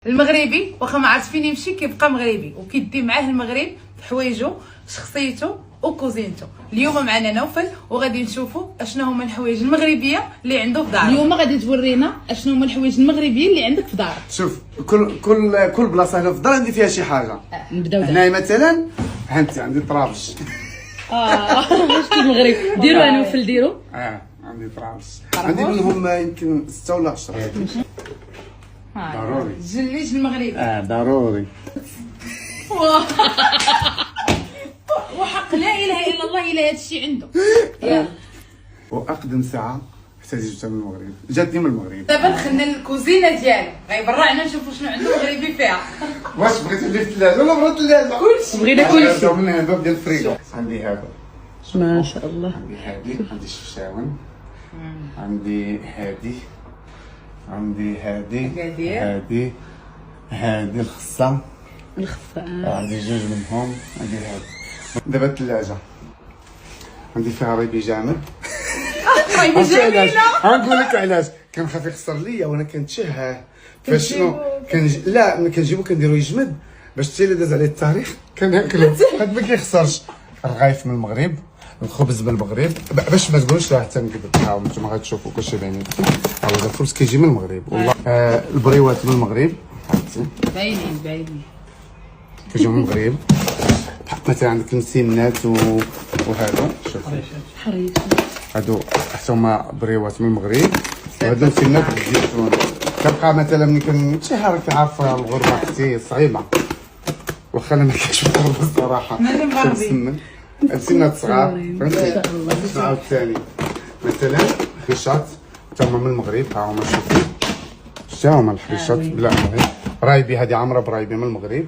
المغربي واخا ما عرفت فين يمشي كيبقى مغربي وكيدي معاه المغرب في حوايجو، شخصيته وكوزينته. اليوم معنا نوفل وغادي نشوفوا اشنو هما الحوايج المغربيه اللي عنده في دارو. اليوم غادي تورينا اشنو هما الحوايج المغربيه اللي عندك في دارك. شوف كل بلاصه هنا في الدار عندي فيها شي حاجه. نبداو هنايا مثلا فهمتي عندي طرابش. واش في المغرب ديروا انا نوفل ديروا. عندي طرابش، عندي منهم يمكن 6 ولا 10. ضروري الجليج المغربي. ضروري. وحق لا اله الا الله الا هذا الشيء عنده. واقدم ساعه حتى جبتها من المغرب، جاتني من المغرب. دابا دخلنا للكوزينه ديالو، غيبرعنا نشوفوا شنو عنده مغربي فيها. واش بغيتي اللي في الثلاجه ولا بغيت الثلاجه؟ كلشي بغينا كلشي. من هذا ديال الفريكو. عندي هذا ما شاء الله. عندي هادي، عندي الشفشاون، عندي هادي، عندي هادي، هادي الخصه، عندي جوج منهم، عندي هادي. دابا الثلاجه عندي فيها ريبي جامد. ريبي جميله. غنقول لك علاش كنخاف يخسر ليا وانا كنتشهاه. فشنو لا ملي كنجيبو كنديرو يجمد باش حتى الا داز عليه التاريخ كناكلو. هاد ما كيخسرش. الرغايف من المغرب، الخبز من المغرب، باش ما تقولوش راه حتى نكذب. ها نتوما غتشوفوا كلشي باين لكم. ها هو الخبز كيجي من المغرب والله. البريوات من المغرب، عرفتي باينين كيجيو من المغرب. مثلا عندك المسمنات وهذا شوف حريش هادو حتى هما بريوات من المغرب. وهادو المسمنات بالزيتون. كنبقى مثلا ملي كنتشهى راك عارف الغربه اختي صعيبه، واخا انا ما كاينش في الغربه الصراحه. ماشي مغربي. المسمنات صغار فهمتي. عاوتاني مثلا خيشات حتى هما من المغرب. ها هما شوفوا حتى هما الحريشات بلا المغرب. رايبي هذه عامره برايبي من المغرب.